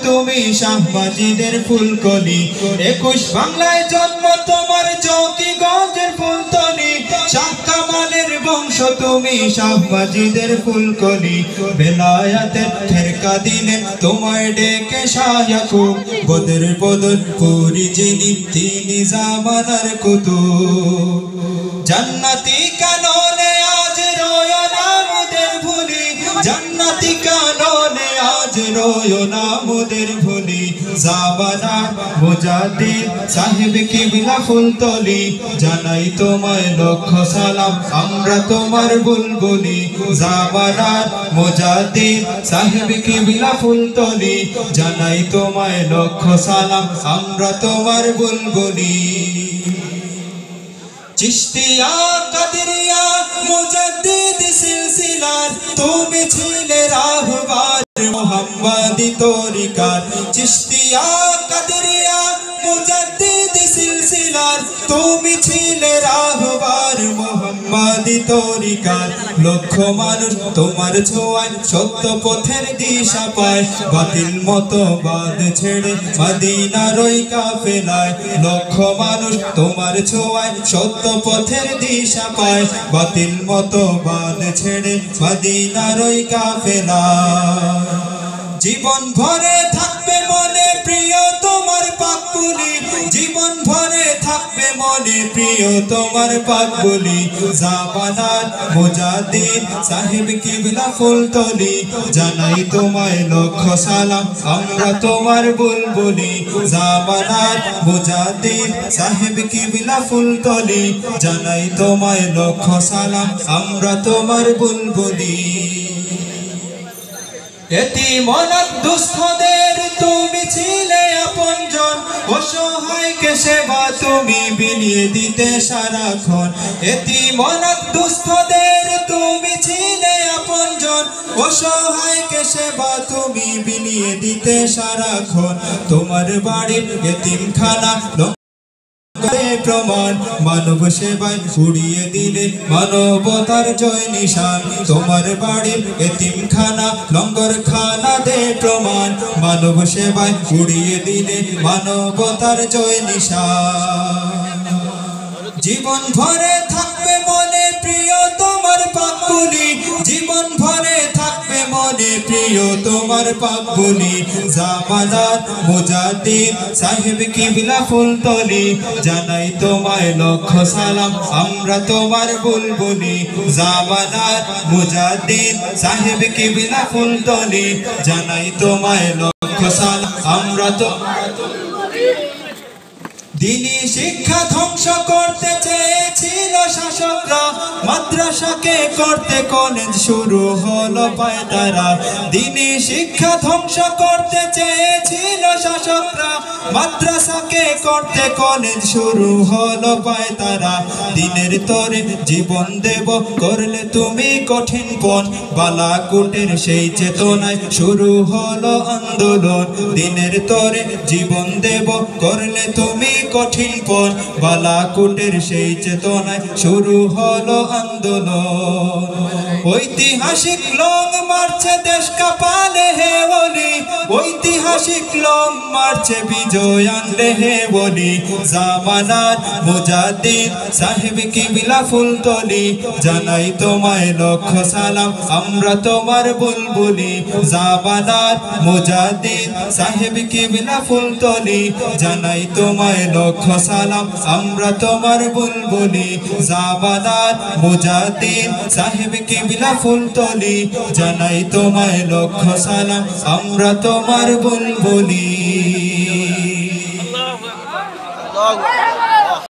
তুমি শাহবাজিদের ফুলকলি 21 বাংলায় জন্ম তোমার চৌকিগঞ্জের ফুলতলি শাহ কামালের বংশ তুমি শাহবাজিদের ফুলকলি বেলায়াতের ফেরকা দিলেন তোমায় ডেকে শাহ ইয়াকুব বদর পুরি যিনি তিনি জামানার কুতুব জান্নাতি কাননে আজ রয় না মোদের ভুলি জান্নাতি কাননে আজ রয় না মোদের ভুলি জামানার মুজাদ্দিদ সাহেব কিবলা ফুলতলি জানাই তোমায় লক্ষ সালাম আমরা তোমার বুলবুলি জামানার মুজাদ্দিদ সাহেব কিবলা ফুলতলি জানাই তোমায় লক্ষ সালাম আমরা তোমার বুলবুলি চিশতিয়া কাদরিয়া মুজাদ্দিদ সিলসিলার তুমি ছিলে রাহবার মুহাম্মাদি তরিকার চিশতিয়া কাদরিয়া মুজাদ্দিদ সিলসিলার তুমি ছিলে রাহবার মুহাম্মাদি তরিকার লক্ষ মানুষ তোমার ছোঁয়ায় সত্য পথের দিশা পায় বাতিল মতবাদ ছেড়ে মদিনার ওই কাফেলায় লক্ষ মানুষ তোমার ছোঁয়ায় সত্য পথের দিশা পায় বাতিল মতবাদ ছেড়ে মদিনার ওই কাফেলায় জীবন ভরে থাকবে মনে প্রিয় তোমার পাকপুলি জীবন ভরে থাকবে মনে প্রিয় তোমার পাকপুলি জামানার মুজাদ্দিদ সাহেব কিবলা ফুলতলি জানাই তোমায় লক্ষ সালাম আমরা তোমার বুলবুলি জামানার মুজাদ্দিদ সাহেব কিবলা ফুলতলি জানাই তোমায় লক্ষ সালাম আমরা তোমার বুলবুলি এতিম অনাথ দুস্থদের তুমি ছিলে আপনজন অসহায়কে সেবা তুমি বিলিয়ে দিতে সারাক্ষণ এতিম অনাথ দুস্থদের তুমি ছিলে আপনজন অসহায়কে সেবা তুমি বিলিয়ে দিতে সারাক্ষণ তোমার বাড়ির এতিমখানা প্রমাণ মানব সেবায় উড়িয়ে দিলে মানবতার জয় নিশান তোমার বাড়ির এতিমখানা লঙ্গরখানা দে প্রমাণ মানব সেবায় উড়িয়ে দিলে মানবতার জয় নিশান জীবন ভরে থাকবে মনে প্রিয় তোমার পাকপুলি জীবন ভরে থাকবে মনে প্রিয় তোমার পাকপুলি জামানার মুজাদ্দিদ সাহেব কিবলা ফুলতলি জানাই তোমায় লক্ষ সালাম আমরা তোমার বুলবুলি জামানার মুজাদ্দিদ সাহেব কিবলা ফুলতলি জানাই তোমায় লক্ষ সালাম আমরা তোমার দিনী শিক্ষা ধ্বংস করতে চেয়েছিল শাসকরা মাদ্রাসাকে করতে কলেজ শুরু হলো পায়তারা দিনী শিক্ষা ধ্বংস করতে চেয়েছিল শাসকরা মাদ্রাসাকে করতে কলেজ শুরু হলো পায়তারা দিনের তরে জীবন দেব করলে তুমি কঠিন পণ বালাকোটের সেই চেতনায় শুরু হলো আন্দোলন দিনের তরে জীবন দেব করলে তুমি কঠিন পণ বালাকোটের সেই চেতনায় শুরু হলো আন্দোলন ঐতিহাসিক লং মারছে দেশ কাঁপালে হে বলি ঐতিহাসিক লং মারছে বিজয় আনলে হে বলি জামানার মুজাদ্দিদ সাহেব কিবলা ফুলতলি জানাই তোমায় লক্ষ সালাম আমরা তোমার বুলবুলি জামানার মুজাদ্দিদ সাহেব কিবলা ফুলতলি জানাই তোমায় লক্ষ সালাম আমরা তোমার বুলবুলি জামানার মুজাদ্দিদ সাহেব কিবলা ফুলতলি জানাই তোমায় লক্ষ সালাম আমরা তোমার বুলবুলি।